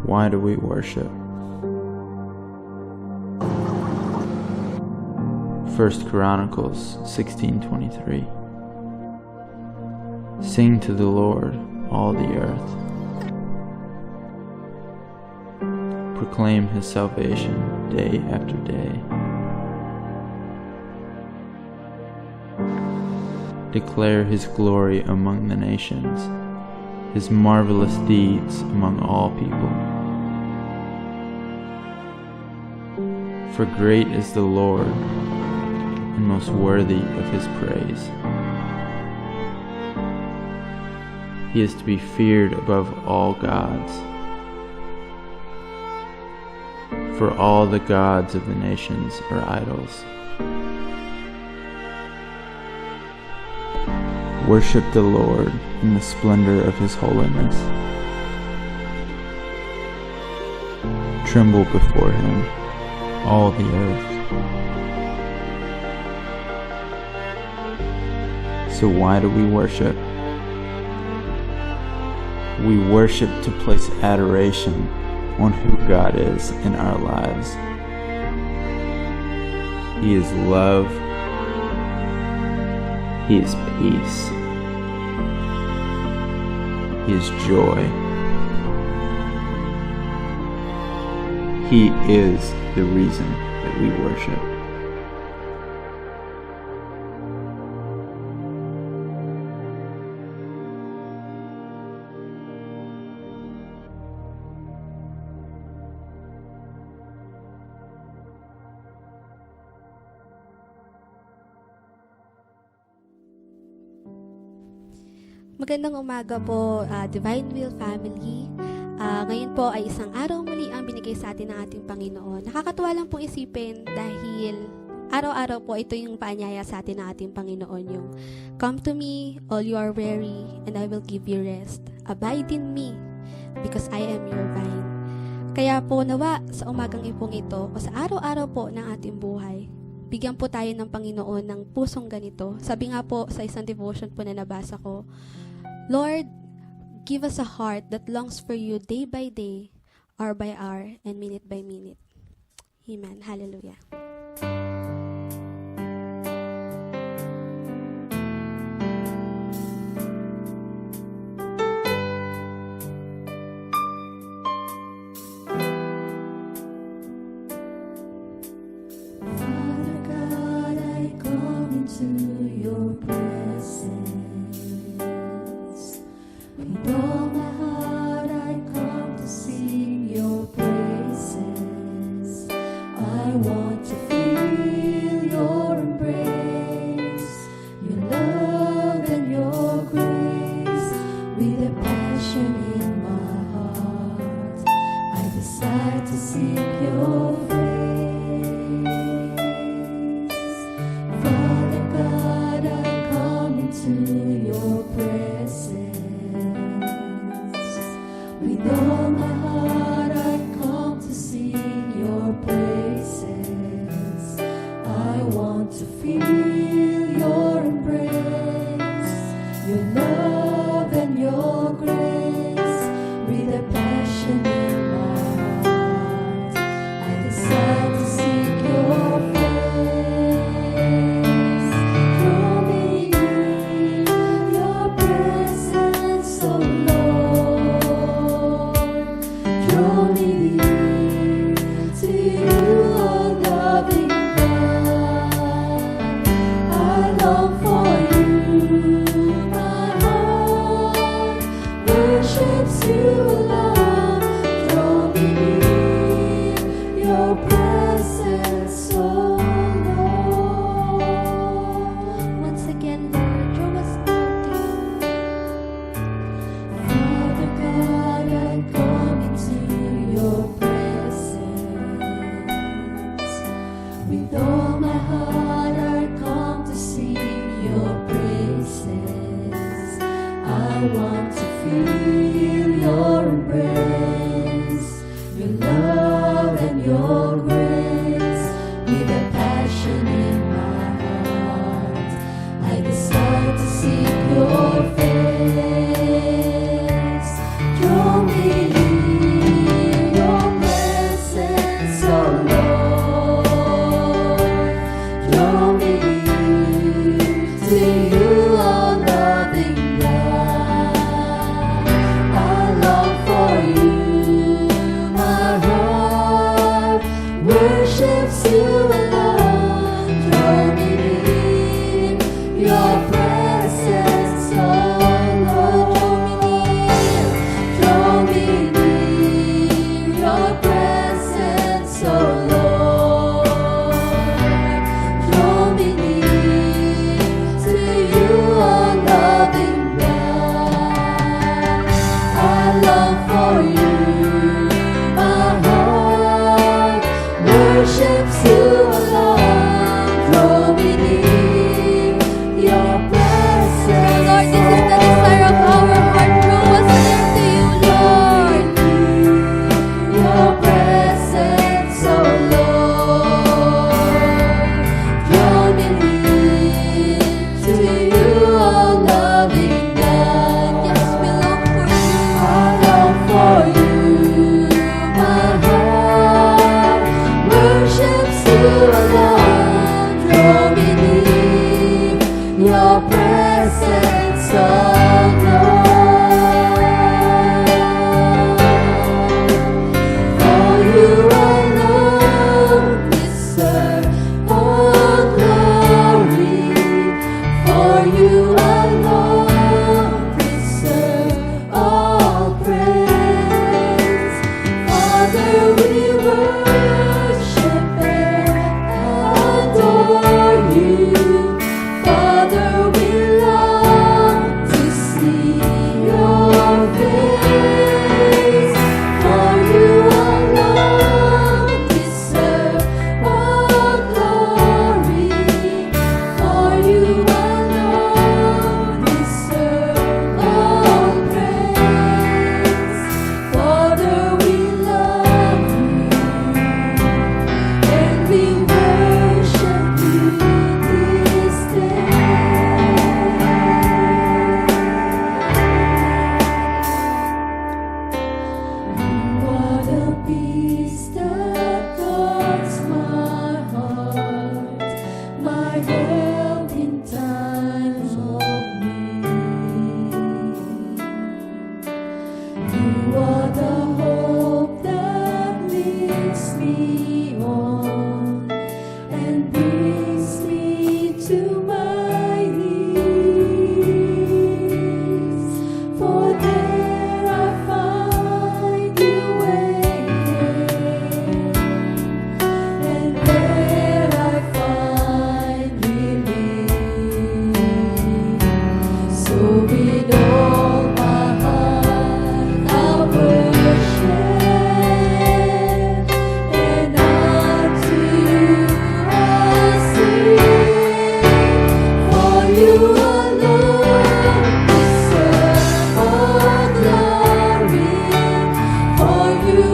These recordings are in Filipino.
why do we worship? 1 Chronicles 16:23. Sing to the Lord, all the earth. Proclaim his salvation day after day. Declare his glory among the nations, his marvelous deeds among all people. For great is the Lord, and most worthy of his praise. He is to be feared above all gods. For all the gods of the nations are idols. Worship the Lord in the splendor of his holiness. Tremble before him, all the earth. So why do we worship? We worship to place adoration on who God is in our lives. He is love. He is peace. He is joy. He is the reason that we worship. Magandang umaga po, Divine Will Family. Ngayon po ay isang araw muli ang binigay sa atin ng ating Panginoon. Nakakatuwa lang pong isipin dahil araw-araw po ito yung paanyaya sa atin ng ating Panginoon. Yung, "Come to me, all you are weary, and I will give you rest. Abide in me, because I am your vine." Kaya po nawa sa umagang ipong ito o sa araw-araw po ng ating buhay, bigyan po tayo ng Panginoon ng pusong ganito. Sabi nga po sa isang devotion po na nabasa ko, "Lord, give us a heart that longs for you day by day, hour by hour, and minute by minute." Amen. Hallelujah. Father God, I come into your presence. With all my heart I come to sing your praises. I want to feel your embrace, your love and your grace. With a passion in my heart, I desire to seek your face. Father God, I come into your presence. With all my heart I come to sing your praises. I want to feel your embrace, your love and your grace. With a passion in my heart, I desire to seek your face. Draw me in your presence, oh Lord. Draw me near to you, oh loving God. I long for you, my heart worships you alone. Draw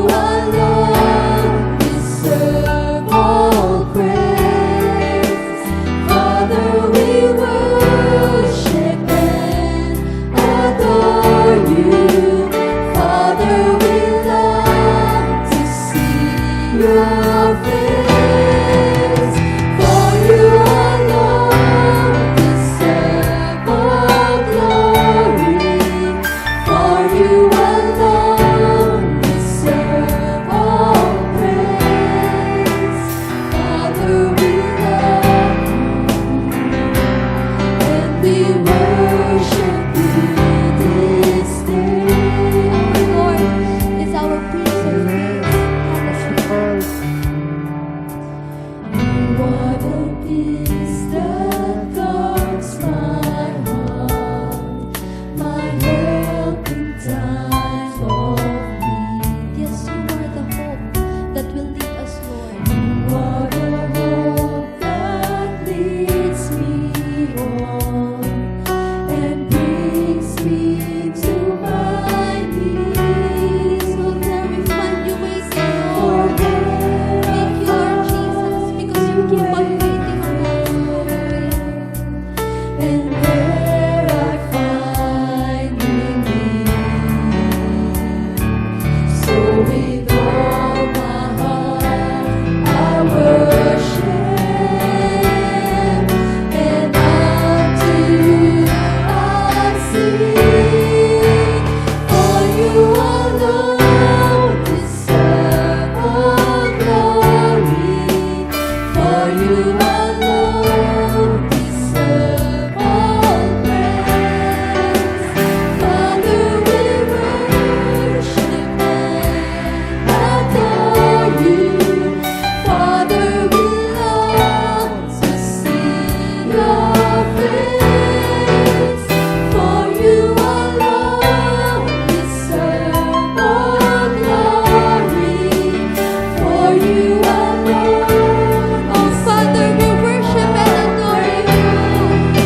alone deserve all praise. Father, we worship and adore you. Father, we love to see your face. For you alone deserve all glory. For you alone deserve all praise. Father, we love you and we worship you this day. Our Lord is our Prince of Peace. You are the peace that guards my heart, my help in times of need. Yes, you are the hope that will lead us, Lord. You are the hope that leads me on and brings me to my knees. So there we find you waiting, For Lord. there Thank you, Lord Jesus, because you keep on waiting on us. and there I find relief. So with all my heart I worship, and unto you I sing. For you alone deserve all glory. For you alone deserve all praise. Father, we worship and adore you. Father, we love to see your face. For you alone deserve all glory. For you alone. Oh, Father, we worship and adore you.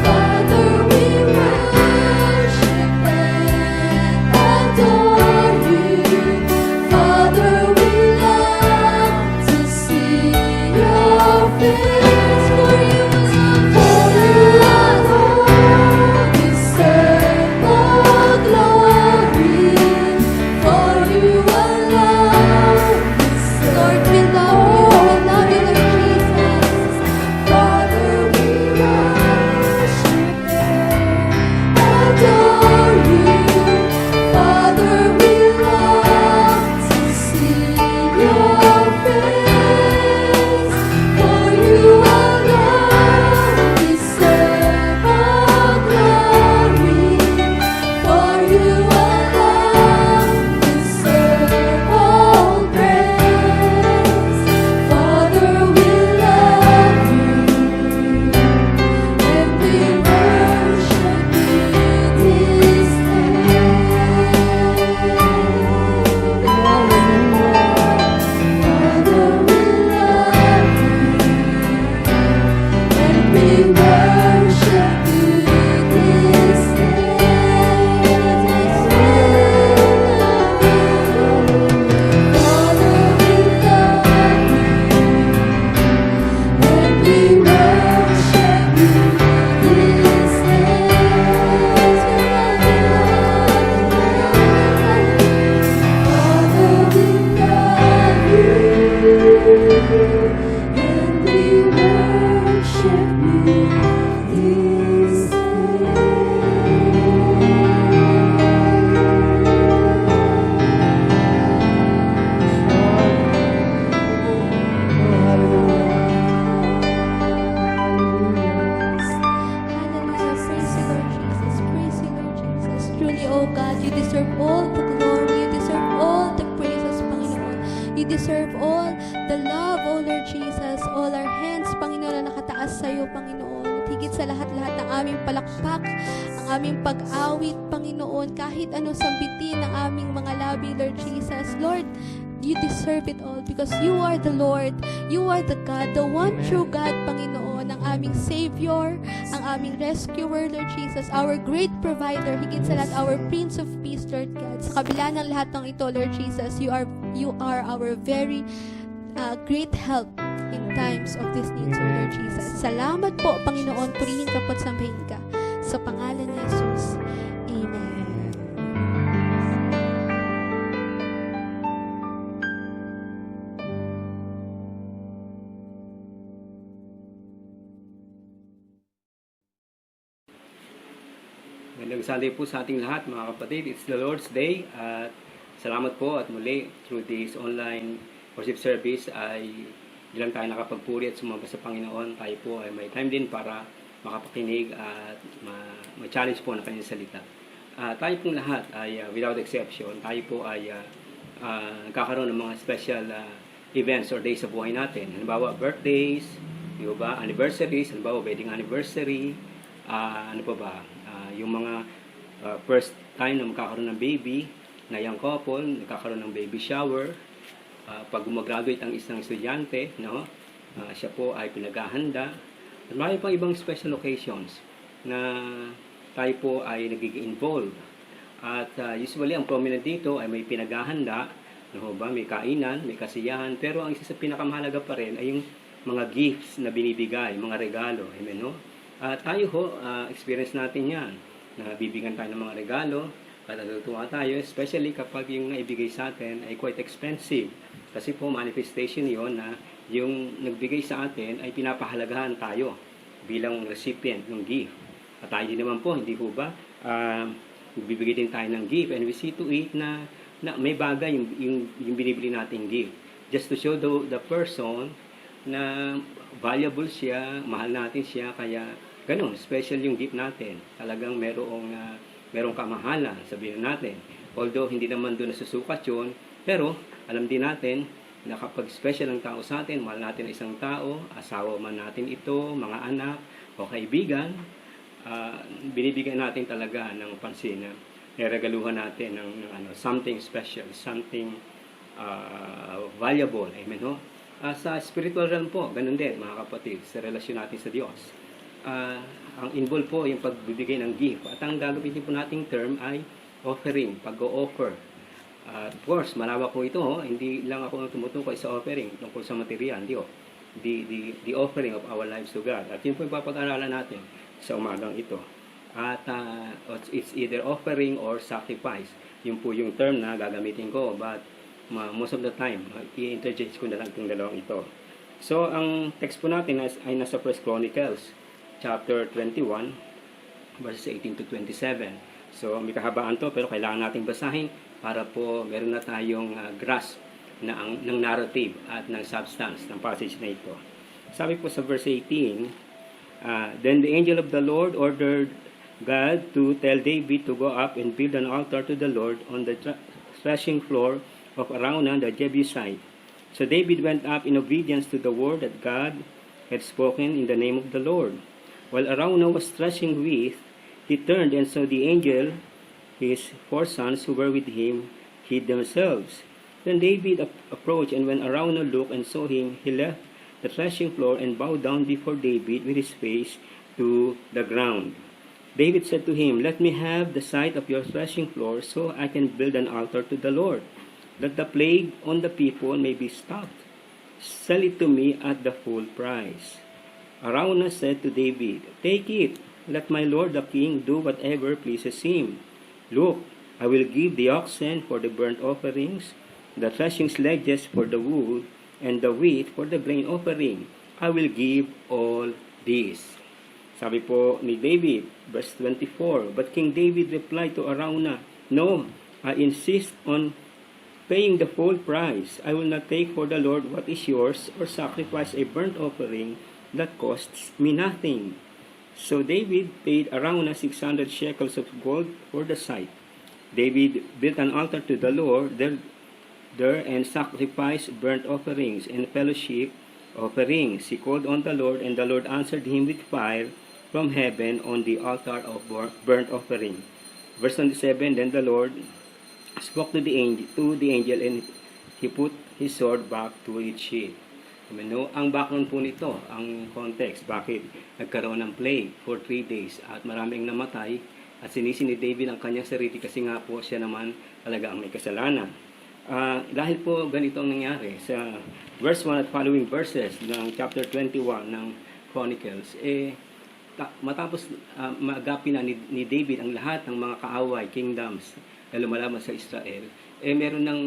Father, we worship and adore you. Father, we love to see your face. For you alone deserve all glory. For you alone deserve Lord, we love you. We love you, Lord Jesus. Father, we worship and adore you. Father, we love to see your face. For you alone deserve all glory. For you alone deserve all praise. Father, we love you and we worship you this day. Father, we love you and we worship you this day. Father, we love you and we worship you this Hallelujah. Praise you, Lord Jesus. Praise you, Lord Jesus. Truly, oh God, you deserve all the glory. You deserve all the praises, Panginoon. You deserve all the love, oh Lord Jesus. All our hands, Panginoon, na nakataas sa iyo, Panginoon. At higit sa lahat-lahat ng aming palakpak, ang aming pag-awit, Panginoon, kahit ano sambitin ng aming mga labi, Lord Jesus. Lord, you deserve it all because you are the Lord, you are the God, the one true God, Panginoon, ang aming Savior, ang aming Rescuer, Lord Jesus, our great provider, higit sa lahat, our Prince of Peace, Lord God. Sa kabila ng lahat ng ito, Lord Jesus, you are our very great help in times of this need, Lord Jesus. Salamat po, Panginoon, purihin ka po't sambahin ka. Sa pangalan ni Jesus. Amen. Magandang Sunday po sa ating lahat, mga kapatid. It's the Lord's Day at salamat po at muli through this online worship service ay di lang tayo nakapagpuri at sumamba sa Panginoon. Tayo po ay may time din para makapakinig at ma-challenge po ng kanyang salita. Tayo pong lahat ay without exception, tayo po ay nagkakaroon ng mga special events or days sa buhay natin. Halimbawa, birthdays, di ba? Anniversaries, halimbawa, wedding anniversary, ano pa ba? Yung mga first time na magkakaroon ng baby, na young couple, nagkakaroon ng baby shower, pag gumagraduate ang isang estudyante, no? Siya po ay pinaghahanda. At marami pang ibang special occasions na tayo po ay nagiging involved. At usually, ang prominent dito ay may pinaghahanda, no ba? May kainan, may kasiyahan, pero ang isa sa pinakamahalaga pa rin ay yung mga gifts na binibigay, mga regalo. Amen, no? Tayo ho, experience natin yan, na bibigyan tayo ng mga regalo, at natutuwa tayo, especially kapag yung naibigay sa atin ay quite expensive. Kasi po, manifestation yon na yung nagbigay sa atin ay pinapahalagahan tayo bilang recipient ng gift. At tayo din naman po, hindi po ba, bibigay din tayo ng gift, and we see to it na may bagay yung binibili nating gift. Just to show the person na valuable siya, mahal natin siya, kaya ganun, special yung gift natin. Talagang merong kamahalan, sabihin natin. Although hindi naman doon nasusukat yun, pero alam din natin na kapag special ang tao sa atin, mahal natin isang tao, asawa man natin ito, mga anak o kaibigan, binibigyan natin talaga ng pansin na niregaluhan natin ng something special, something valuable. Amen, ho? Sa spiritual realm po, ganun din, mga kapatid, sa relasyon natin sa Diyos. Ang involved po yung pagbibigay ng gift. At ang gagamitin po nating term ay offering, pag-o-offer. Of course, malawak po ito. Hindi lang ako tumutukoy sa offering tungkol sa material. Hindi, the offering of our lives to God. At yun po yung papag-aralan natin sa umagang ito. At it's either offering or sacrifice. Yun po yung term na gagamitin ko. But most of the time, i-interchange ko na lang itong dalawang ito. So, ang text po natin ay nasa 1 Chronicles, chapter 21, verses 18 to 27. So, may kahabaan to, pero kailangan nating basahin para po meron na tayong grasp ng narrative at ng substance ng passage na ito. Sabi po sa verse 18, Then the angel of the Lord ordered God to tell David to go up and build an altar to the Lord on the threshing floor of Araunah the Jebusite. So David went up in obedience to the word that God had spoken in the name of the Lord. While Araunah was threshing wheat, he turned and saw the angel. His 4 sons who were with him hid themselves. Then David approached, and when Araunah looked and saw him, he left the threshing floor and bowed down before David with his face to the ground. David said to him, Let me have the site of your threshing floor so I can build an altar to the Lord, that the plague on the people may be stopped. Sell it to me at the full price. Araunah said to David, Take it, let my lord the king do whatever pleases him. Look, I will give the oxen for the burnt offerings, the threshing sledges for the wood, and the wheat for the grain offering. I will give all this. Sabi po ni David, verse 24, But King David replied to Araunah, No, I insist on paying the full price. I will not take for the Lord what is yours, or sacrifice a burnt offering that costs me nothing. So David paid Araunah 600 shekels of gold for the site. David built an altar to the Lord there and sacrificed burnt offerings and fellowship offerings. He called on the Lord, and the Lord answered him with fire from heaven on the altar of burnt offering. Verse 27, Then the Lord spoke to the angel, and he put his sword back to its sheath. No? Ang background po nito, ang context, bakit nagkaroon ng plague for 3 days at maraming namatay at sinisi ni David ang kanyang sarili kasi nga po siya naman talaga ang may kasalanan. Dahil po ganito ang nangyari sa verse 1 at following verses ng chapter 21 ng Chronicles, matapos magapi na ni David ang lahat ng mga kaaway, kingdoms na lumalaban sa Israel, meron ng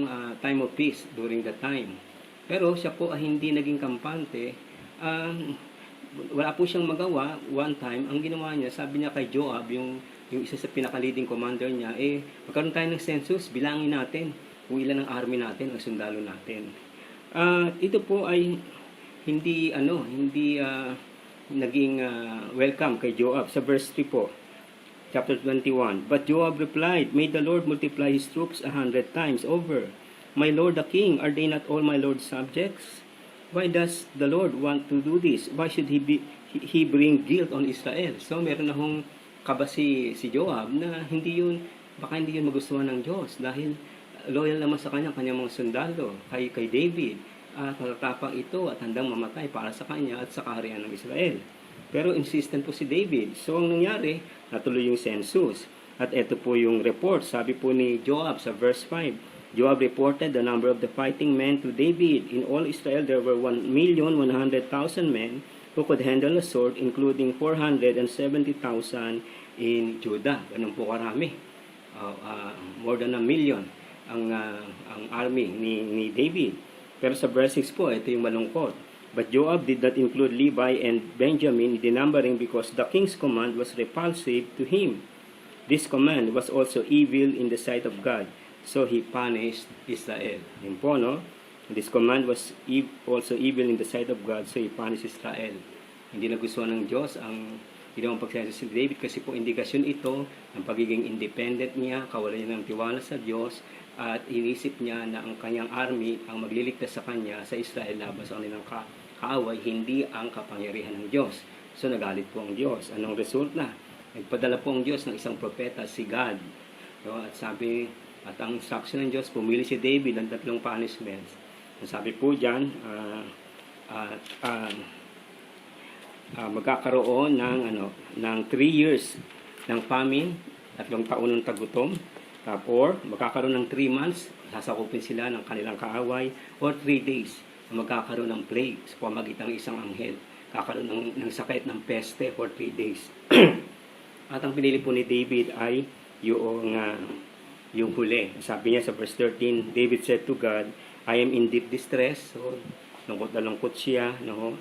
time of peace during that time. Pero siya po ay hindi naging kampante. Wala po siyang magawa. One time, ang ginawa niya, sabi niya kay Joab, yung isa sa pinaka-leading commander niya, magkaroon tayo ng census, bilangin natin kung ilan ang army natin, ang sundalo natin. Ito po ay hindi naging welcome kay Joab. Sa verse 3 po, chapter 21, But Joab replied, May the Lord multiply his troops 100 times over. My lord the king, are they not all my lord's subjects? Why does the Lord want to do this? Why should he bring guilt on Israel? So meron na hong kaba si Joab na baka hindi yun magustuhan ng Diyos dahil loyal naman sa kanyang mga sundalo kay David at matatapang ito at handang mamatay para sa kanya at sa kaharian ng Israel. Pero insistent po si David. So ang nangyari, natuloy yung census. At ito po yung report. Sabi po ni Joab sa verse 5, Joab reported the number of the fighting men to David. In all Israel, there were 1,100,000 men who could handle a sword, including 470,000 in Judah. Ganun po karami. More than 1,000,000 ang army ni David. Pero sa verse 6 po, ito yung malungkot. But Joab did not include Levi and Benjamin in the numbering because the king's command was repulsive to him. This command was also evil in the sight of God. So he punished Israel. Yun po, no? This command was also evil in the sight of God, so he punished Israel. Hindi nagustuhan ng Diyos ang ginawang pagsenso si David kasi po indikasyon ito ng pagiging independent niya, kawalan niya ng tiwala sa Diyos, at inisip niya na ang kanyang army ang magliligtas sa kanya sa Israel laban sa kanilang kaaway, hindi ang kapangyarihan ng Diyos. So nagalit po ang Diyos. Anong result na? Nagpadala po ang Diyos ng isang propeta, si God. No? At ang instruction ng Diyos, pumili si David ng 3 punishments. Sabi po dyan, magkakaroon ng 3 years ng famine, 3 taon ng tagutom, or magkakaroon ng 3 months, sasakupin sila ng kanilang kaaway, or 3 days, magkakaroon ng plague sa pamagitan ng isang anghel. Kakaroon ng sakit ng peste for 3 days. At ang pinili po ni David ay yung huli. Sabi niya sa verse 13, David said to God, I am in deep distress. So, lungkot na lungkot siya. No?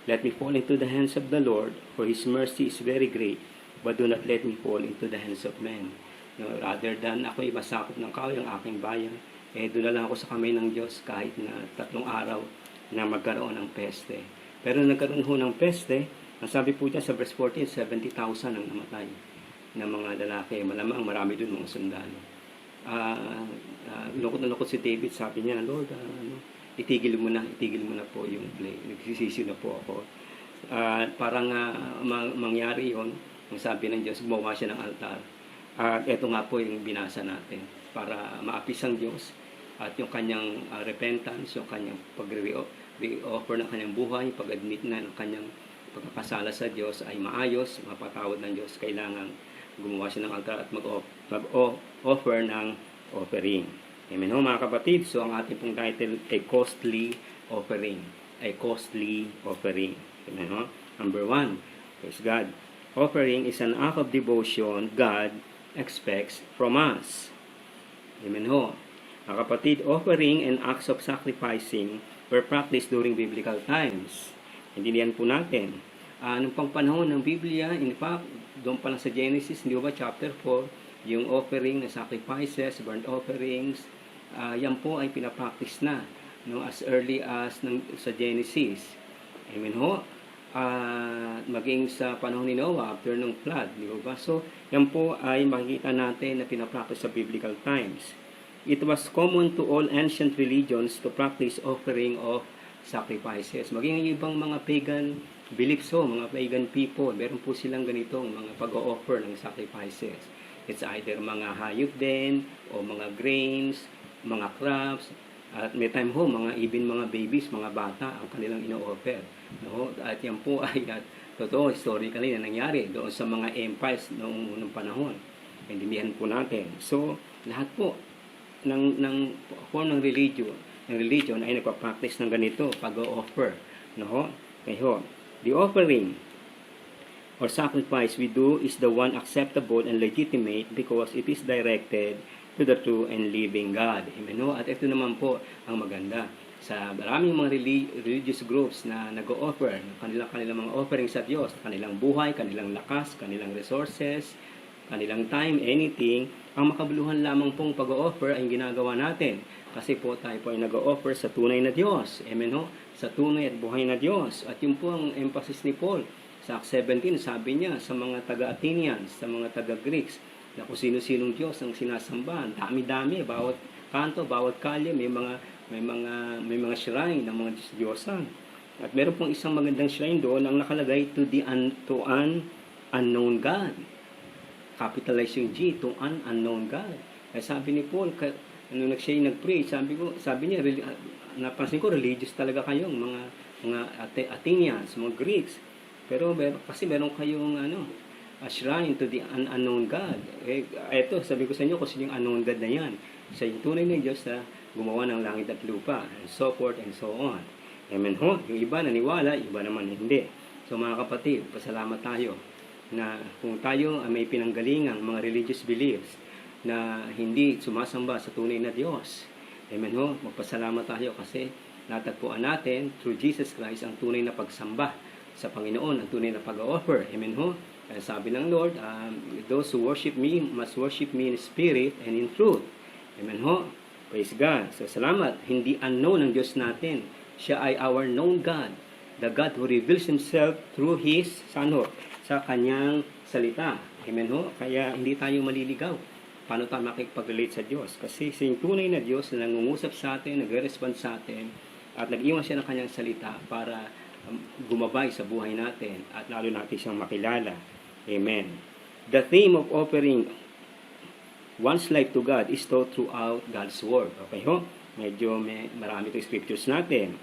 Let me fall into the hands of the Lord, for His mercy is very great, but do not let me fall into the hands of men. No? Rather than ako masakop ng kaaway ang aking bayan, doon na lang ako sa kamay ng Diyos kahit na 3 araw na magkaroon ng peste. Pero nagkaroon ho ng peste, ang sabi po dyan sa verse 14, 70,000 ang namatay na mga lalaki. Malamang marami doon mga sundalo. Lungkot na lungkot si David, sabi niya, Lord, itigil mo na po yung play. Nagsisisi na po ako. Parang mangyari yon, ang sabi ng Diyos, gumawa siya ng altar. At ito nga po yung binasa natin para maapis ang Diyos at yung kanyang repentance, yung kanyang pag-re-offer ng kanyang buhay, pag-admit na ng kanyang pagkakasala sa Diyos ay maayos, mapatawad ng Diyos. Kailangan gumawa siya ng altar at mag-offer ng offering. Amen ho mga kapatid. So ang ating pong title ay costly offering. A costly offering. Amen ho. Number 1, praise God. Offering is an act of devotion God expects from us. Amen ho. Mga kapatid, offering and acts of sacrificing were practiced during biblical times. Intindihan po natin. Nung pang panahon ng Biblia, in fact, doon pa lang sa Genesis, hindi ba chapter 4, yung offering na sacrifices, burnt offerings, yan po ay pinapractice na no, as early as sa Genesis. Amen ho. Maging sa panahon ni Noah, after ng flood, di ba? So, yan po ay makikita natin na pinapractice sa biblical times. It was common to all ancient religions to practice offering of sacrifices. Maging yung ibang mga pagan beliefs mga pagan people, meron po silang ganitong mga pag-o-offer ng sacrifices. It's either mga hayop din, o mga grains, mga crops, At may time ho, mga babies, mga bata, ang kanilang ino-offer. No? At yan po ay totoo, historically na nangyari doon sa mga empires noong unang panahon. Intindihan po natin. So, lahat po ng form ng religion ay nagpa-practice ng ganito, pag-offer. No? Kaya the offering or sacrifice we do is the one acceptable and legitimate because it is directed to the true and living God. Amen. No? At ito naman po ang maganda. Sa maraming mga religious groups na nag-o-offer ng kanilang mga offering sa Diyos, kanilang buhay, kanilang lakas, kanilang resources, kanilang time, anything, ang makabuluhan lamang pong pag-o-offer ay ginagawa natin. Kasi po tayo po ay nag-o-offer sa tunay na Diyos. Amen ho? Sa tunay at buhay na Diyos. At yun po ang emphasis ni Paul. Sa Acts 17, sabi niya sa mga taga-Athenians, sa mga taga-Greeks, na kung sino-sinong Diyos ang sinasambahan. Dami-dami, bawat kanto, bawat kalye, may mga shrine ng mga Diyosan. At meron pong isang magandang shrine doon ang nakalagay to an unknown God. Capitalize yung G, to an unknown God. Kaya sabi ni Paul, nung siya nag-pray, sabi niya, napansin ko, religious talaga kayong mga Athenians, mga Greeks. Pero kasi meron kayong a shrine to the unknown God. Eto, sabi ko sa inyo, kung sino yung unknown God na yan. Siya yung tunay ng Diyos na gumawa ng langit at lupa, and so forth and so on. Amen ho? Yung iba naniwala, iba naman hindi. So mga kapatid, pasalamat tayo na kung tayo may pinanggalingang mga religious beliefs na hindi sumasamba sa tunay na Diyos. Amen ho? Magpasalamat tayo kasi natagpuan natin through Jesus Christ ang tunay na pagsamba sa Panginoon, ang tunay na pag-offer. Amen ho? Kaya sabi ng Lord, those who worship me must worship me in spirit and in truth. Amen ho? Praise God. So salamat. Hindi unknown ang Diyos natin. Siya ay our known God. The God who reveals Himself through His Son ho, sa Kanyang salita. Amen ho? Kaya hindi tayo maliligaw. Paano tayo makikipag-relate sa Diyos? Kasi yung tunay na Diyos na nangungusap sa atin, nagre-respond sa atin, at nag-iwan siya ng Kanyang salita para gumabay sa buhay natin at lalo natin siyang makilala. Amen. The theme of offering one's life to God is taught throughout God's Word. Okay ho? Medyo marami itong scriptures natin.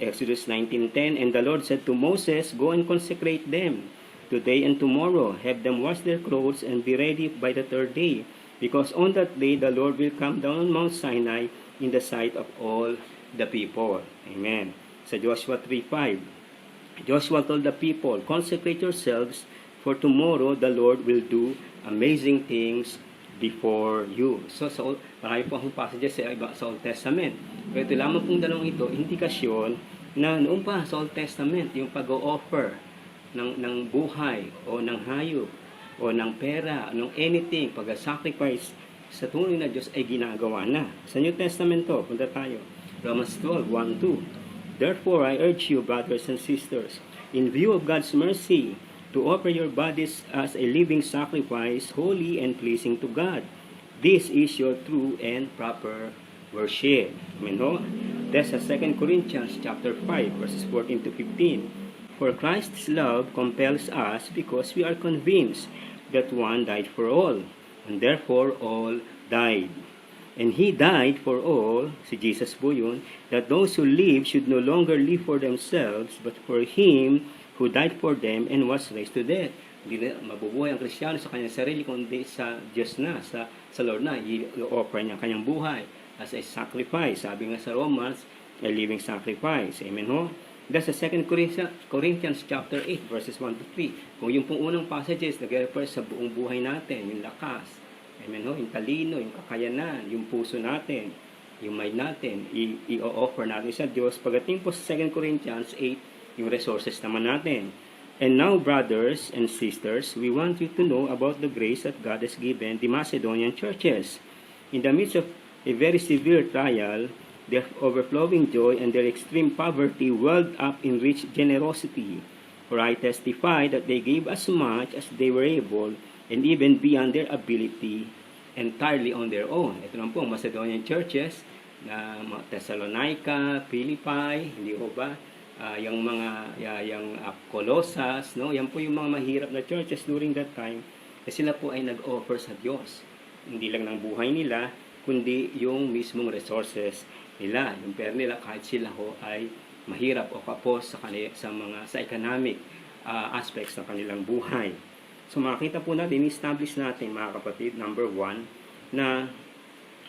Exodus 19:10, and the Lord said to Moses, go and consecrate them today and tomorrow. Have them wash their clothes and be ready by the third day. Because on that day the Lord will come down on Mount Sinai in the sight of all the people. Amen. Sa Joshua 3:5, Joshua told the people, consecrate yourselves, for tomorrow the Lord will do amazing things before you. So, marami po akong passages sa Old Testament. Pero ito lamang pong dalawang ito, indikasyon na noon pa sa Old Testament, yung pag-o-offer ng buhay o ng hayop o ng pera, ng anything, pag-sacrifice sa tunay na Diyos ay ginagawa na. Sa New Testament to, punta tayo. Romans 12:1-2. Therefore, I urge you, brothers and sisters, in view of God's mercy, to offer your bodies as a living sacrifice, holy and pleasing to God. This is your true and proper worship. Amen ho? That's sa 2 Corinthians chapter 5, verses 14-15. For Christ's love compels us because we are convinced that one died for all, and therefore all died. And He died for all, si Jesus po yun, that those who live should no longer live for themselves, but for Him who died for them and was raised to death. Hindi na mabubuhay ang Kristiyano sa kanyang sarili, kundi sa Diyos na, sa Lord na. I-offer niya kanyang buhay as a sacrifice. Sabi nga sa Romans, a living sacrifice. Amen ho? That's sa 2 Corinthians chapter 8, verses 1-3. Kung yung pong unang passages, nag-refer sa buong buhay natin, yung lakas, amen ho? Yung talino, yung kakayanan, yung puso natin, yung mind natin, i-offer natin sa Diyos. Pagdating po sa 2 Corinthians 8, yung resources naman natin. And now, brothers and sisters, we want you to know about the grace that God has given the Macedonian churches. In the midst of a very severe trial, their overflowing joy and their extreme poverty welled up in rich generosity. For I testify that they gave as much as they were able, and even beyond their ability, entirely on their own. Ito naman po, Macedonian churches, na Thessalonica, Philippi, hindi ho ba? Yung Colossus, no? Yan po yung mga mahirap na churches during that time. Kasi sila po ay nag-offer sa Diyos. Hindi lang ng buhay nila, kundi yung mismong resources nila. Yung pera nila, kahit sila ho ay mahirap o kapos sa economic aspects ng kanilang buhay. So makita po natin, establish natin mga kapatid, number 1, na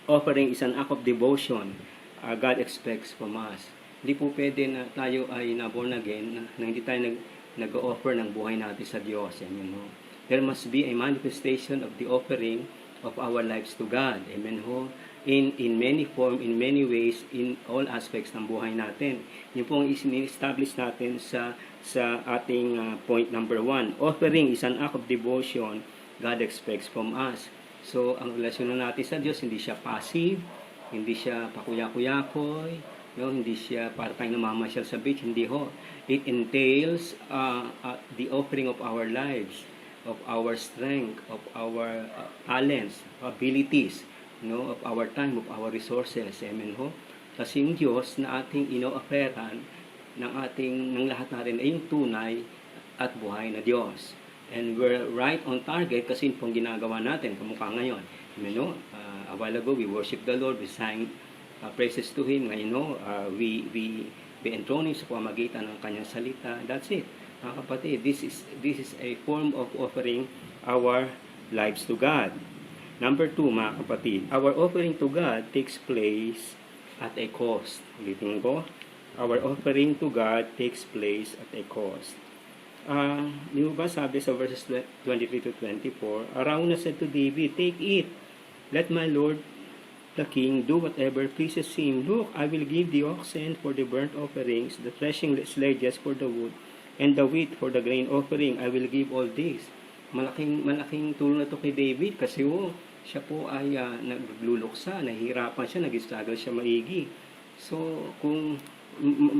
offering is an act of devotion God expects from us. Hindi po pwede na tayo ay na-born again na hindi tayo nag-offer ng buhay natin sa Diyos. Amen ho. There must be a manifestation of the offering of our lives to God. Amen ho. In many form, in many ways, in all aspects ng buhay natin. Yun po ang establish natin sa ating point number 1. Offering is an act of devotion God expects from us. So, ang relasyon natin sa Diyos, hindi siya passive, hindi siya pakuya-kuyakoy, no? Hindi siya para tayong namamasyal sa beach, hindi ho. It entails the offering of our lives, of our strength, of our talents, abilities, no, of our time, of our resources. Amen ho. Kasi yung Diyos na ating ino-offeran ng lahat natin ay yung tunay at buhay na Diyos. And we're right on target kasi yun pong ginagawa natin kamukha ngayon. Amen ho. A while ago we worship the Lord, we sang praises to Him. Ngayon ho, we enthrone Him sa pamamagitan ng Kanyang salita. That's it. Mga kapatid, this is a form of offering our lives to God. Number 2, mga kapatid, our offering to God takes place at a cost. Ulitin ko, our offering to God takes place at a cost. Di ba sabi sa verses 23 to 24, Arauna said to David, "Take it, let my Lord the king do whatever pleases him. Look, I will give the oxen for the burnt offerings, the threshing sledges for the wood, and the wheat for the grain offering. I will give all this." Malaking tulong na to kay David kasi siya po ay nagluluksa, nahihirapan siya, nag-struggle siya maigi. So, kung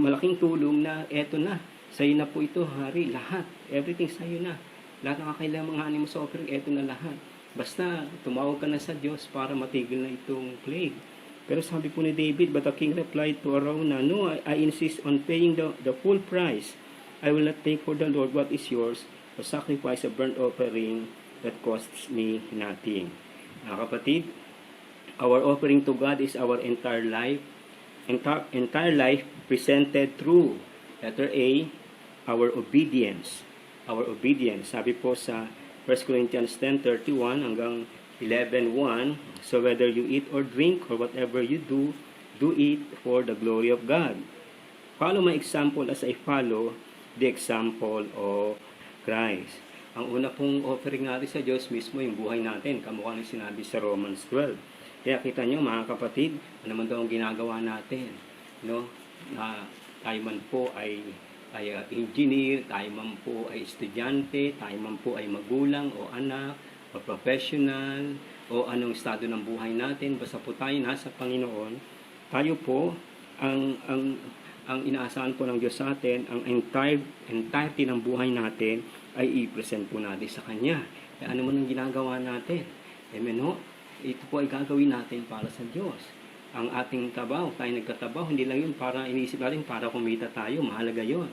malaking tulong na eto na, sa'yo na po ito, hari, lahat. Everything sa'yo na. Lahat ng kakailangan mga mo sa offering, eto na lahat. Basta, tumawag ka na sa Diyos para matigil na itong plague. Pero sabi po ni David, but the king replied to Arauna, "No, I insist on paying the full price. I will not take for the Lord what is yours, or sacrifice a burnt offering that costs me nothing." Mga kapatid, our offering to God is our entire life presented through, letter A, our obedience. Our obedience. Sabi po sa 1 Corinthians 10:31 hanggang 11:1, so whether you eat or drink or whatever you do, do it for the glory of God. Follow my example as I follow the example of Christ. Ang una pong offering natin sa Diyos mismo yung buhay natin, kamukha ng sinabi sa Romans 12. Kaya kita nyo mga kapatid, ano naman daw ang ginagawa natin, no? Tayo man po ay engineer, tayo man po ay estudyante, tayo man po ay magulang o anak o professional o anong estado ng buhay natin, basta po tayo nasa Panginoon, tayo po ang inaasahan po ng Diyos sa atin, ang entirety ng buhay natin ay i-present po natin sa Kanya. Kaya ano man ang ginagawa natin, amen ho? Ito po ay gagawin natin para sa Diyos. Ang ating trabaho, tayo nagtatrabaho, hindi lang yun para iniisip natin para kumita tayo, mahalaga yun.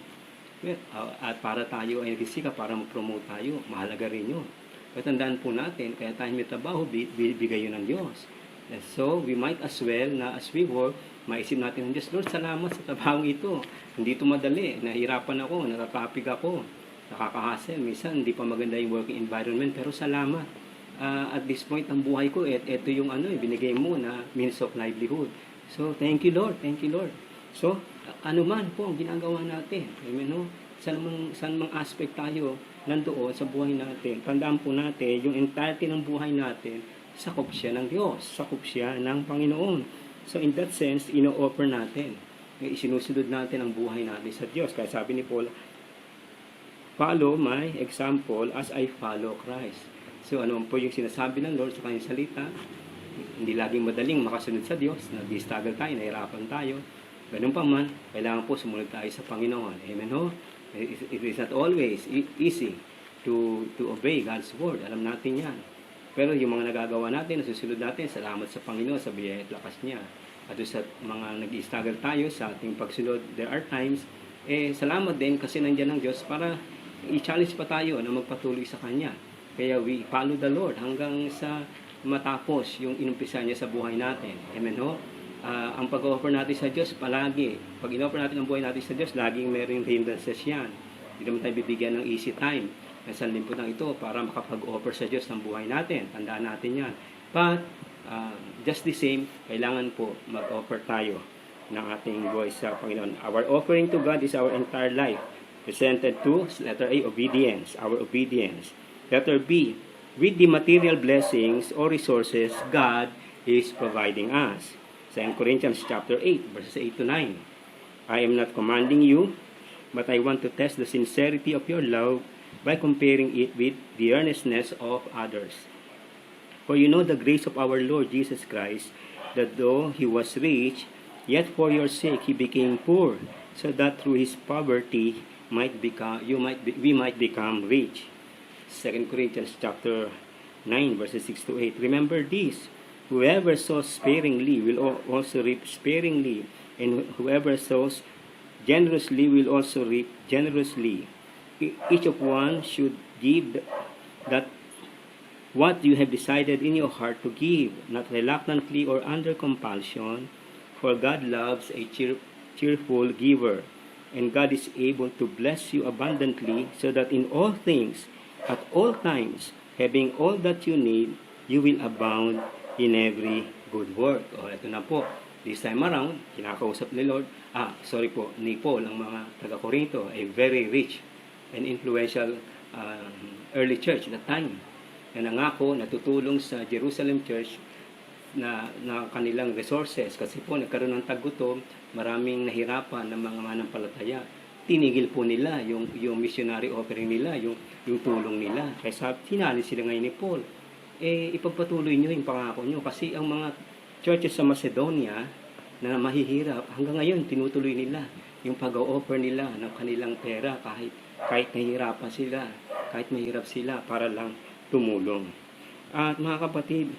At para tayo ay nagsisikap para mag-promote tayo, mahalaga rin yun. At tandaan po natin, kaya tayo may trabaho, bibigay yun ng Diyos. And so, we might as well na as we work, maisip natin ng Diyos, Lord, salamat sa trabaho ito. Hindi ito madali, nahirapan ako, natatapig ako, nakakahasel, minsan hindi pa maganda yung working environment, pero salamat. At this point ang buhay ko, ito yung binigay mo na means of livelihood. So, thank you Lord, thank you Lord. So, ano man po ang ginagawa natin, amen no? Saan mang aspect tayo nandoon sa buhay natin, tandaan po natin, yung entirety ng buhay natin, sakop siya ng Diyos, sakop siya ng Panginoon. So, in that sense, ino-offer natin, isinusunod natin ang buhay natin sa Diyos. Kaya sabi ni Paul, follow my example as I follow Christ. So, ano po yung sinasabi ng Lord sa kanyang salita? Hindi laging madaling makasunod sa Diyos. Nag-struggle tayo, nahirapan tayo. Ganun pa man, kailangan po sumunod tayo sa Panginoon. Amen ho? It is not always easy to obey God's word. Alam natin yan. Pero yung mga nagagawa natin, nasusunod natin, salamat sa Panginoon, sa biyaya at lakas niya. At sa mga nag-struggle tayo sa ating pagsunod, there are times, salamat din kasi nandiyan ang Diyos para i-challenge pa tayo na magpatuloy sa Kanya. Kaya we follow the Lord hanggang sa matapos yung inumpisa niya sa buhay natin. Amen ho? Ang pag-offer natin sa Diyos palagi, pag in-offer natin ang buhay natin sa Diyos, laging mayroong hindrances yan. Hindi naman tayo bibigyan ng easy time sa limputang ito para makapag-offer sa Diyos ng buhay natin. Tandaan natin yan. But, just the same, kailangan po mag-offer tayo ng ating buhay sa Panginoon. Our offering to God is our entire life. Presented to, letter A, obedience, our obedience. Letter B, with the material blessings or resources God is providing us. 2 Corinthians chapter 8, verses 8 to 9. I am not commanding you, but I want to test the sincerity of your love by comparing it with the earnestness of others. For you know the grace of our Lord Jesus Christ, that though he was rich, yet for your sake he became poor, so that through his poverty we might become rich. 2 Corinthians chapter 9, verses 6 to 8. Remember this, whoever sows sparingly will also reap sparingly, and whoever sows generously will also reap generously. Each of one should give that what you have decided in your heart to give, not reluctantly or under compulsion, for God loves a cheerful giver, and God is able to bless you abundantly, so that in all things, at all times, having all that you need, you will abound in every good work. O, ito na po. This time around, kinakausap ni Lord, ni Paul, ang mga taga-Corinto, a very rich and influential early church at that time. Na nangako, natutulong sa Jerusalem Church na kanilang resources. Kasi po, nagkaroon ng taggutom, maraming nahirapan ng mga manampalataya. Tinigil po nila yung missionary offering nila, yung tulong nila. Kaya sinali sila ngayon ni Paul. Ipagpatuloy nyo yung pangako nyo. Kasi ang mga churches sa Macedonia na mahihirap, hanggang ngayon tinutuloy nila yung pag-offer nila ng kanilang pera kahit nahihirapan sila, kahit mahirap sila para lang tumulong. At mga kapatid,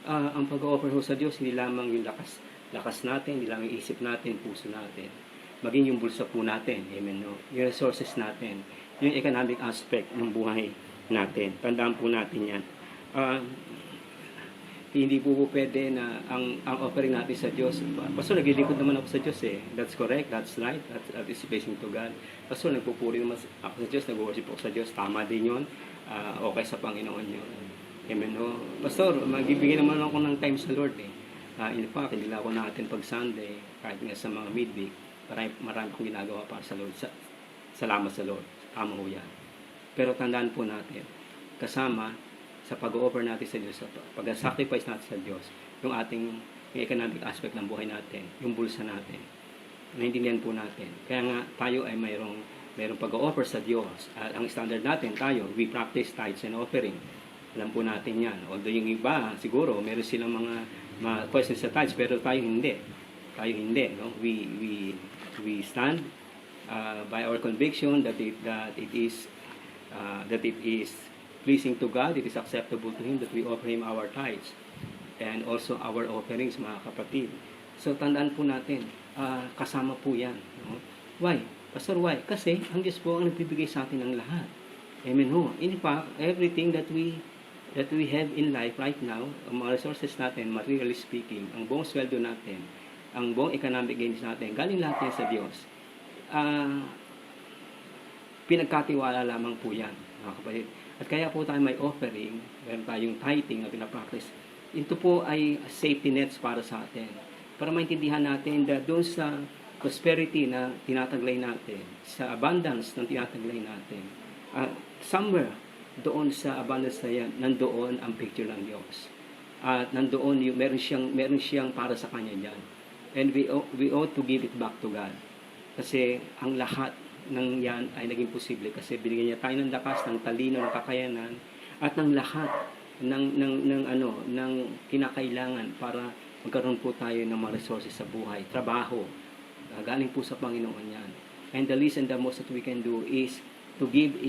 ang pag-offer sa Diyos, hindi lamang yung lakas natin, hindi lamang yung isip natin, puso natin. Maging yung bulsa po natin, amen, no? Yung resources natin, yung economic aspect ng buhay natin. Tandaan po natin yan. Hindi po pwede na ang offering natin sa Diyos. Pastor, naglilingkod naman ako sa Diyos eh. That's correct, that's right, that is pleasing to God. Pastor, nagpupuri naman ako sa Diyos, nag-worship ako sa Diyos. Tama din yun. Okay sa Panginoon yun. Amen. No? Pastor, magbibigay naman ako ng time sa Lord eh. In fact, hindi lang ako natin pag Sunday, kahit nga sa mga midweek, marami akong ginagawa para sa Lord. Salamat sa Lord. Tama ho yan. Pero tandaan po natin, kasama sa pag-offer natin sa Diyos, sa pag-sacrifice natin sa Diyos, yung economic aspect ng buhay natin, yung bulsa natin, naintindihan po natin. Kaya nga, tayo ay mayroong pag-offer sa Diyos. Ang standard natin, we practice tithes and offering. Alam po natin yan. Although yung iba, siguro, meron silang mga questions sa tithes, pero tayo hindi. No? We stand by our conviction that it is pleasing to God, it is acceptable to Him that we offer Him our tithes and also our offerings, mga kapatid. So, tandaan po natin, kasama po yan. No? Why? Pastor, why? Kasi, ang Diyos po ang nagbibigay sa atin ng lahat. Amen ho. In fact, everything that we have in life right now, ang mga resources natin, materially speaking, ang buong sweldo natin, ang buong economic gains natin, galing lahat yan sa Diyos. Pinagkatiwala lamang po yan, mga kapatid. At kaya po tayo may offering, meron tayong tithing na pinapractice. Ito po ay safety nets para sa atin. Para maintindihan natin na doon sa prosperity na tinataglay natin, sa abundance na tinataglay natin, somewhere doon sa abundance na yan, nandoon ang picture ng Diyos. At nandoon meron siyang para sa Kanya dyan. And we ought to give it back to God. Kasi ang lahat ng yan ay naging posible kasi binigyan niya tayo ng lakas, ng talino, ng kakayanan at ng lahat ng kinakailangan para magkaroon po tayo ng mga resources sa buhay, trabaho. Galing po sa Panginoon yan. And the least and the most that we can do is to give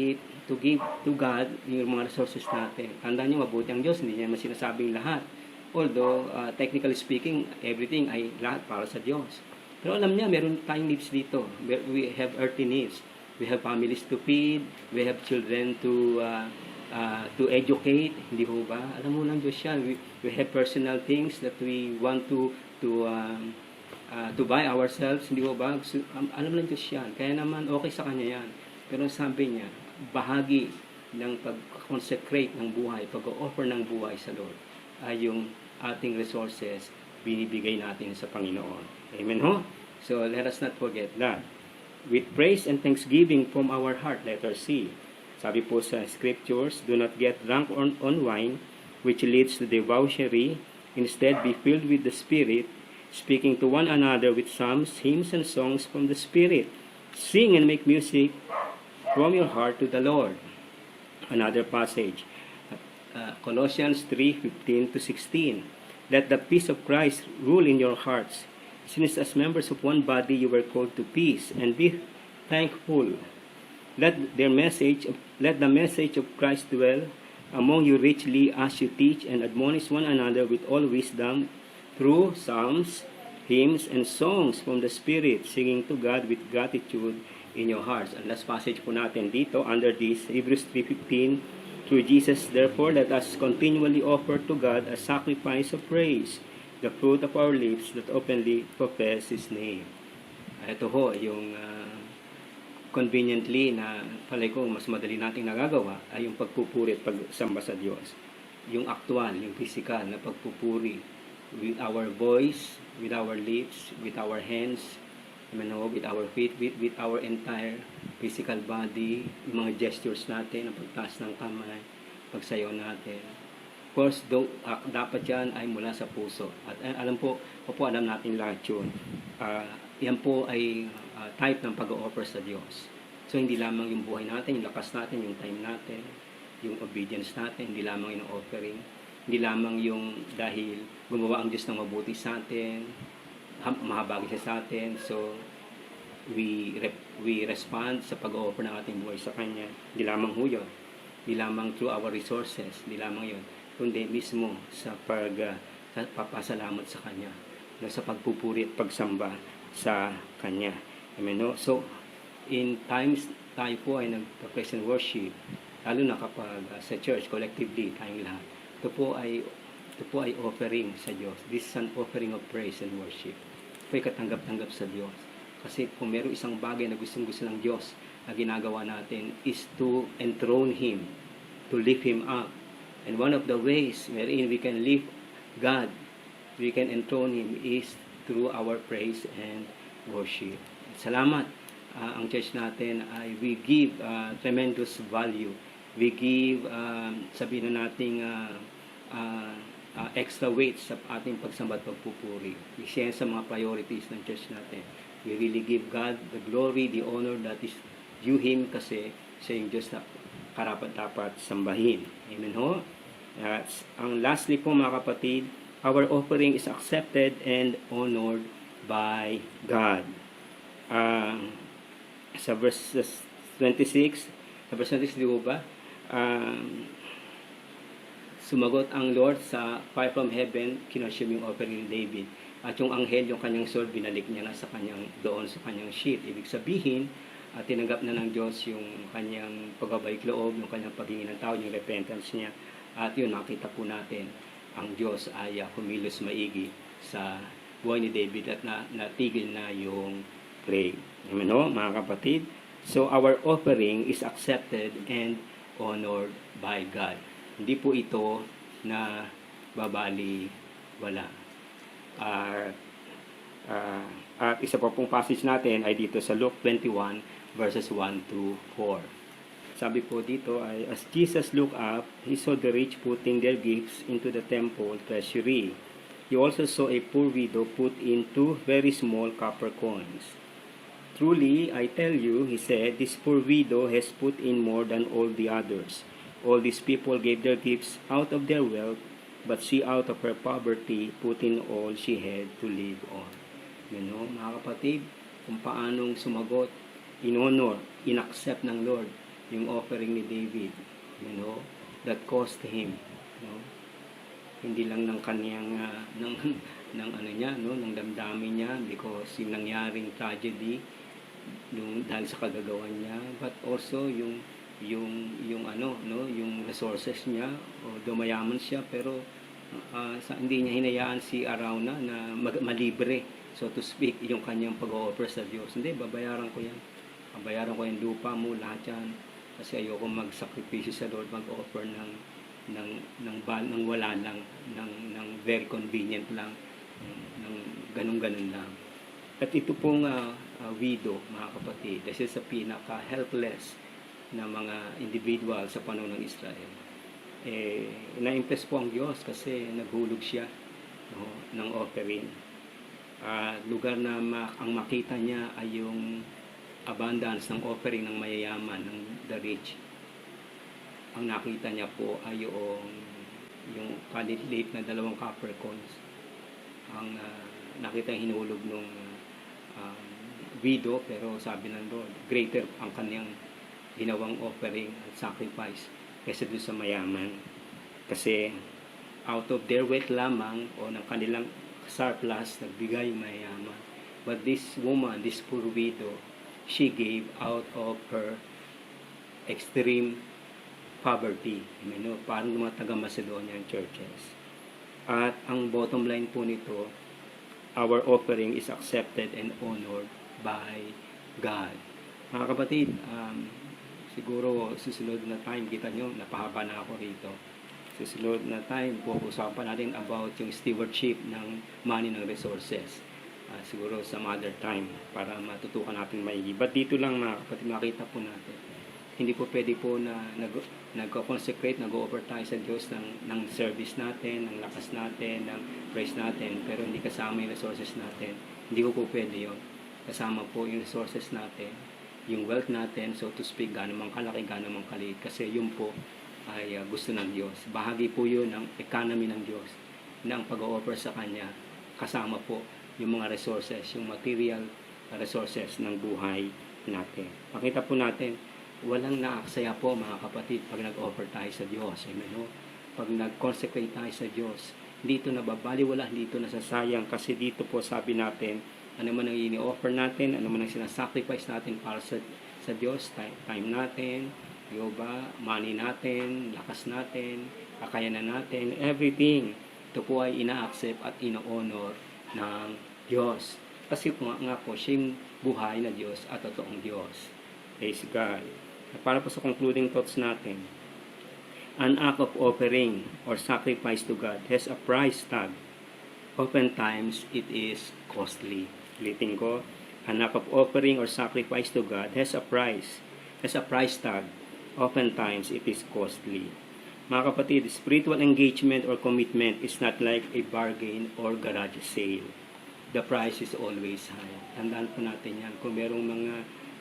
to God yung mga resources natin. Tandaan niyo, mabuti ang Diyos, hindi niya masinasabing lahat. Although, technically speaking, everything ay lahat para sa Diyos. Pero alam niya, meron tayong needs dito. We have earthly needs. We have families to feed. We have children to to educate, hindi ho ba? Alam mo ng Diyos yan. We have personal things that we want to buy ourselves, hindi ho ba? Alam ng Diyos yan. Kaya naman, okay sa Kanya yan. Pero sabi niya, bahagi ng pag-consecrate ng buhay, pag-offer ng buhay sa Lord, ay yung ating resources, binibigay natin sa Panginoon. Amen ho? So, let us not forget that. With praise and thanksgiving from our heart, letter C. Sabi po sa scriptures, do not get drunk on wine, which leads to debauchery. Instead, be filled with the Spirit, speaking to one another with psalms, hymns, and songs from the Spirit. Sing and make music from your heart to the Lord. Another passage, Colossians 3:15-16. Let the peace of Christ rule in your hearts, since as members of one body you were called to peace, and be thankful. Let the message of Christ dwell among you richly as you teach and admonish one another with all wisdom through psalms, hymns, and songs from the Spirit, singing to God with gratitude in your hearts. And last passage po natin dito under this, Hebrews 3:15. Through Jesus, therefore, let us continually offer to God a sacrifice of praise, the fruit of our lips that openly profess His name. Ito ho, yung conveniently na palay ko mas madali nating nagagawa ay yung pagpupuri at pagsamba sa Diyos. Yung actual, yung physical na pagpupuri with our voice, with our lips, with our hands, with our feet, with our entire physical body, yung mga gestures natin, ang pagtaas ng kamay, pagsayaw natin. Of course, dapat yan ay mula sa puso. At alam natin lahat yun. Yan po ay type ng pag-o-offer sa Diyos. So, hindi lamang yung buhay natin, yung lakas natin, yung time natin, yung obedience natin, hindi lamang yung offering, hindi lamang yung dahil gumawa ang Diyos ng mabuti sa atin, mahabagi siya sa atin, so we respond sa pag-offer ng ating buhay sa Kanya. Hindi lamang ho yun, hindi lamang through our resources, hindi lamang yun, kundi mismo sa papasalamat sa Kanya, sa pagpupuri at pagsamba sa Kanya. Amen, no? So, in times tayo po ay nag-praise and worship, lalo na kapag sa church, collectively, tayong lahat, ito po ay offering sa Diyos. This is an offering of praise and worship. Ito ay katanggap-tanggap sa Diyos. Kasi kung meron isang bagay na gustong-gusto ng Diyos na ginagawa natin is to enthrone Him, to lift Him up. And one of the ways wherein we can lift God, we can enthrone Him is through our praise and worship. Salamat. Ang church natin ay we give tremendous value. We give, sabihin na nating extra weight sa ating pagsamba at pagpupuri. Isa yan sa mga priorities ng church natin. We really give God the glory, the honor that is due Him kasi siya yung Diyos na karapat-dapat sambahin. Amen ho? Ang lastly po mga kapatid, our offering is accepted and honored by God. Sa verse 26, di ba? Sumagot ang Lord sa fire from heaven, kinonsume yung offering ni David. At yung anghel, yung kanyang sword, binalik niya na doon sa kanyang sheath. Ibig sabihin, tinanggap na ng Diyos yung kanyang pagbabalik loob, yung kanyang paghingi ng tao, yung repentance niya. At yun, nakita po natin, ang Diyos ay kumilos maigi sa buhay ni David at natigil na yung plague. Amen ho, mga kapatid? So, our offering is accepted and honored by God. Hindi po ito na babali wala. At isa pa pong passage natin ay dito sa Luke 21 verses 1 to 4. Sabi po dito ay, as Jesus looked up, He saw the rich putting their gifts into the temple treasury. He also saw a poor widow put in 2 very small copper coins. Truly, I tell you, He said, this poor widow has put in more than all the others. All these people gave their gifts out of their wealth, but she out of her poverty put in all she had to live on. You know, mga kapatid, kung paanong sumagot, in-honor, in-accept ng Lord yung offering ni David, you know, that cost him, you know, hindi lang ng kanyang, ng damdamin niya, because yung nangyaring tragedy, dahil sa kagagawan niya, but also yung yung ano, no, yung resources niya, o dumayaman siya, pero hindi niya hinayaan si Arauna na malibre, so to speak, yung kanyang pag-o-offer sa Diyos. Hindi, babayaran ko yan. Babayaran ko yung lupa mo, lahat yan. Kasi ayoko magsakripisyo sa Lord, mag-offer ng wala lang, ng very convenient lang, ng ganun-ganun lang. At ito pong widow, mga kapatid, this is a pinaka-helpless na mga individual sa panahon ng Israel. Na-impress po ang Diyos kasi naghulog siya, no, ng offering. Lugar na ang makita niya ay yung abundance ng offering ng mayayaman, ng the rich. Ang nakita niya po ay yung kaliliit na 2 copper coins. Ang nakita yung hinulog ng widow, pero sabi ng Lord, greater ang kanyang ginawang offering at sacrifice kaysa doon sa mayaman. Kasi out of their wealth lamang o ng kanilang surplus, nagbigay yung mayaman. But this woman, this poor widow, she gave out of her extreme poverty. Amen, no? Parang mga taga-Macedonian churches. At ang bottom line po nito, our offering is accepted and honored by God. Mga kapatid, siguro susunod na time, kita nyo, napahaba na ako rito. Susunod na time, usapan natin about yung stewardship ng money, ng resources. Siguro some other time para matutukan natin maigi. But dito lang mga kapatid, makita po natin. Hindi po pwede po na nag-consecrate, nag-offer tayo sa Diyos ng service natin, ng lakas natin, ng praise natin, pero hindi kasama yung resources natin. Hindi po pwede yun. Kasama po yung resources natin, yung wealth natin, so to speak, gaano mang kalaki, gaano mang kaliit. Kasi yun po ay gusto ng Diyos. Bahagi po yun ng economy ng Diyos, na ang pag-offer sa Kanya, kasama po yung mga resources, yung material resources ng buhay natin. Makita po natin, walang naaksaya po mga kapatid pag nag-offer tayo sa Diyos. Amen, no? Pag nag-consecrate tayo sa Diyos, dito nababaliwala, dito nasasayang, kasi dito po sabi natin, ano man ang ini-offer natin, ano man ang sinasacrifice natin para sa Diyos, time natin, ba, money natin, lakas natin, kakayanan natin, everything, ito po ay ina-accept at ina-honor ng Diyos. Kasi nga po, siya yung buhay na Diyos at totoong Diyos. Praise God. Para po sa concluding thoughts natin, an act of offering or sacrifice to God has a price tag. Oftentimes, it is costly. Ulitin ko, an act of offering or sacrifice to God has a price tag. Oftentimes, it is costly. Mga kapatid, spiritual engagement or commitment is not like a bargain or garage sale. The price is always high. Tandaan po natin yan. Kung merong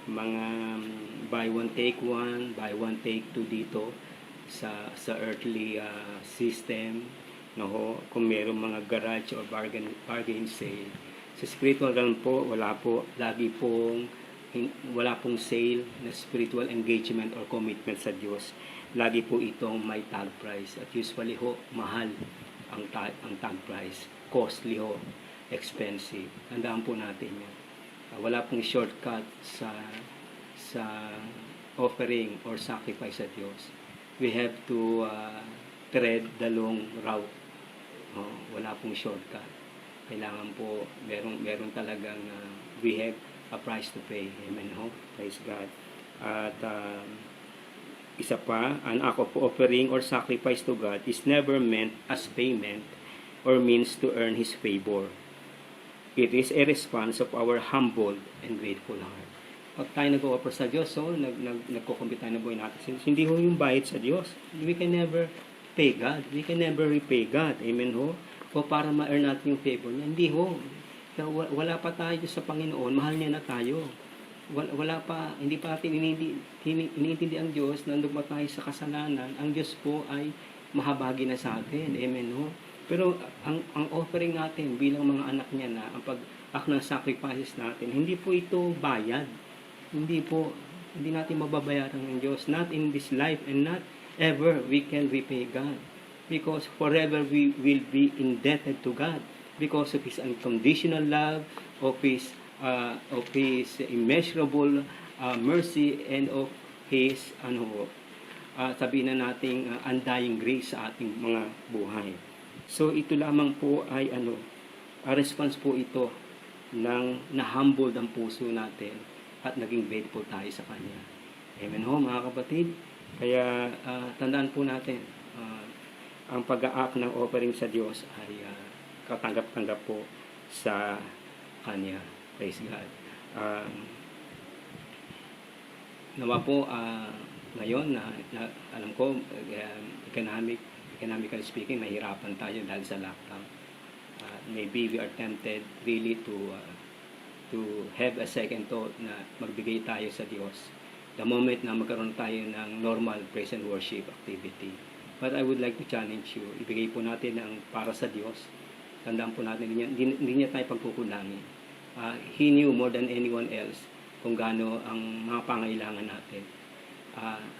mga buy one take one, buy one take two dito sa earthly system, no, kung merong mga garage or bargain sale, sa spiritual realm po wala pong sale na spiritual engagement or commitment sa Diyos. Lagi po itong may tag price, at usually ho mahal ang tag price, costly ho, expensive. Tandaan po natin yan. Wala pong shortcut sa offering or sacrifice sa Diyos. We have to tread the long route. Wala pong shortcut. Kailangan po meron talagang we have a price to pay. Amen ho. Praise God. At isa pa, an act of offering or sacrifice to God is never meant as payment or means to earn His favor. It is a response of our humble and grateful heart. Pag tayo nag-offer sa Diyos, so nagkukumpit tayo ng buhay natin, hindi ho yung bayad sa Diyos. We can never pay God. We can never repay God. Amen ho? O para ma-earn natin yung favor niya. Hindi ho. Wala pa tayo sa Panginoon, mahal niya na tayo. Wala pa, hindi pa natin iniintindi ang Diyos, nandun pa tayo sa kasalanan. Ang Diyos po ay mahabagi na sa atin. Amen ho? Pero ang offering natin bilang mga anak niya na, ang pag-act ng sacrifices natin, hindi po ito bayad. Hindi natin mababayaran ng Diyos. Not in this life and not ever we can repay God. Because forever we will be indebted to God. Because of His unconditional love, of His immeasurable mercy, and of His sabihin na nating undying grace sa ating mga buhay. So ito lamang po ay a response po ito ng na-humbled ang puso natin at naging faithful tayo sa Kanya. Amen ho mga kapatid. Kaya tandaan po natin, ang pag-aak ng offering sa Diyos ay katanggap-tanggap po sa Kanya. Praise God. Nawa po ngayon na alam ko economically speaking mahirapan tayo dahil sa lockdown. Maybe we are tempted really to have a second thought na magbigay tayo sa Diyos the moment na magkaroon tayo ng normal praise and worship activity. But I would like to challenge you, ibigay po natin ang para sa Diyos. Tandaan po natin, hindi niya tayo pagkukulangin. He knew more than anyone else kung gaano ang mga pangailangan natin.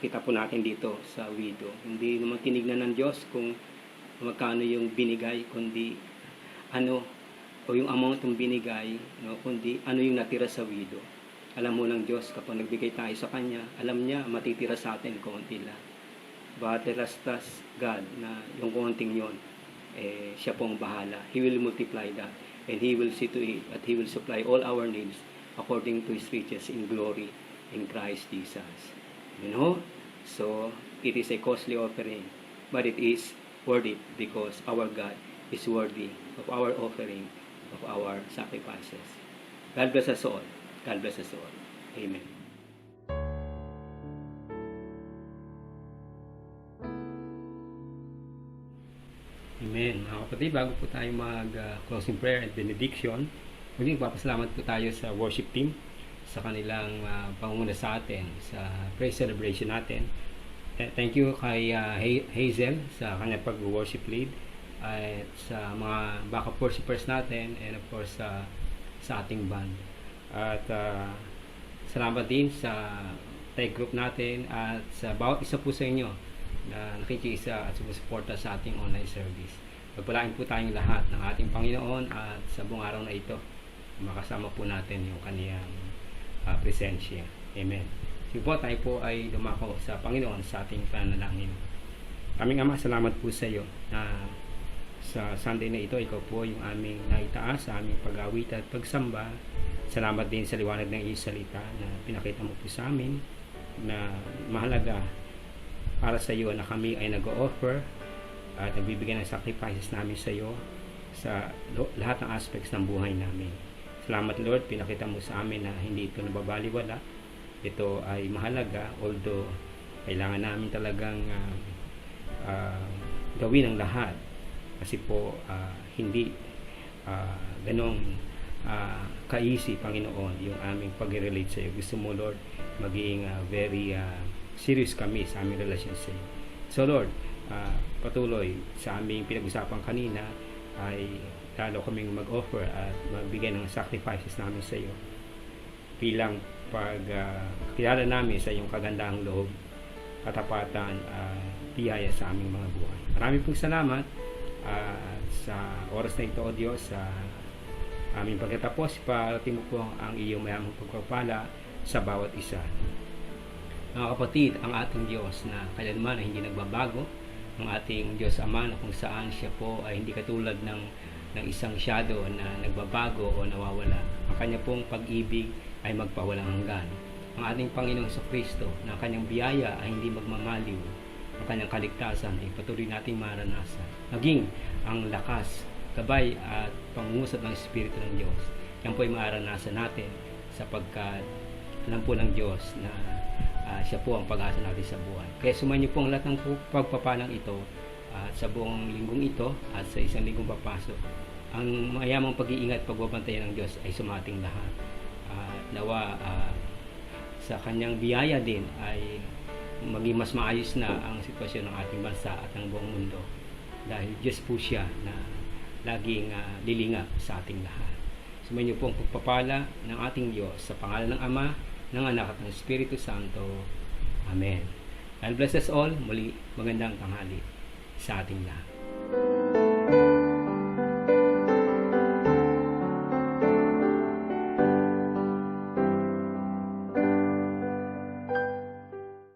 Kita po natin dito sa widow. Hindi naman tinignan ng Diyos kung magkano yung binigay, kundi o yung amount ng binigay, kundi ano yung natira sa widow. Alam mo ng Diyos, kapag nagbigay tayo sa Kanya, alam niya matitira sa atin konti lang. But trust God na yung konting yon, siya pong bahala. He will multiply that and He will see to it that He will supply all our needs according to His riches in glory in Christ Jesus. So it is a costly offering, but it is worth it because our God is worthy of our offering, of our sacrifices. God bless us all. God bless us all. Amen. Amen. Mga kapatid, bago po tayo mag-closing prayer and benediction, maging papasalamat po tayo sa worship team sa kanilang pangunguna sa atin sa praise celebration natin. Thank you kay Hazel sa kanyang pag-worship lead at sa mga backup worshipers natin and of course sa ating band. At salamat din sa tech group natin at sa bawat isa po sa inyo na nakikiisa at sumusuporta sa ating online service. Pagpalain po tayong lahat ng ating Panginoon at sa buong araw na ito, makasama po natin yung kaniyang presensya. Amen. Sige po, tayo po ay dumako sa Panginoon sa ating panalangin. Aming Ama, salamat po sa iyo na sa Sunday na ito, ikaw po yung aming naitaas sa aming pag-awit at pagsamba. Salamat din sa liwanag ng iyong salita na pinakita mo po sa amin na mahalaga para sa iyo na kami ay nag-o-offer at nagbibigay ng sacrifices namin sa iyo sa lahat ng aspects ng buhay namin. Salamat Lord, pinakita mo sa amin na hindi ito nababaliwala. Ito ay mahalaga, although kailangan namin talagang gawin ang lahat kasi po hindi ganong ka-easy, Panginoon, yung aming pag-relate sa iyo. Gusto mo Lord maging very serious kami sa aming relasyon sa iyo. So Lord, patuloy sa aming pinag-usapan kanina ay lalo kaming mag-offer at magbigay ng sacrifices namin sa iyo bilang pagkilala namin sa iyong kagandahang loob, katapatan, biyaya sa aming mga buhay. Maraming pong salamat sa oras na ito, O Diyos, sa aming pagkatapos, parating mo po ang iyong mayamang pagpapala sa bawat isa. Mga kapatid, ang ating Diyos na kailanman ay hindi nagbabago, ang ating Diyos Ama na kung saan siya po ay hindi katulad ng isang shadow na nagbabago o nawawala. Ang kanya pong pag-ibig ay magpawalang hanggan. Ang ating Panginoong Kristo na kanyang biyaya ay hindi magmamaliw. Ang kanyang kaligtasan ay patuloy nating maranasan. Maging ang lakas, gabay at pangungusap ng Espiritu ng Diyos. Yan po ay maranasan natin sapagkat alam po ng Diyos na siya po ang pag-asa natin sa buhay. Kaya sumayin niyo po ang lahat ng pagpapalang ito sa buong linggong ito at sa isang linggong papasok. Ang mayamang pag-iingat at pagbabantayan ng Diyos ay sumating lahat. Nawa sa kanyang biyaya din ay maging mas maayos na ang sitwasyon ng ating bansa at ng buong mundo. Dahil Diyos po siya na laging lilingap sa ating lahat. Sumayin niyo po ang pagpapala ng ating Diyos sa pangalan ng Ama, ng Anak at ng Espiritu Santo. Amen. God bless us all. Muli, magandang tanghali sa ating lahat.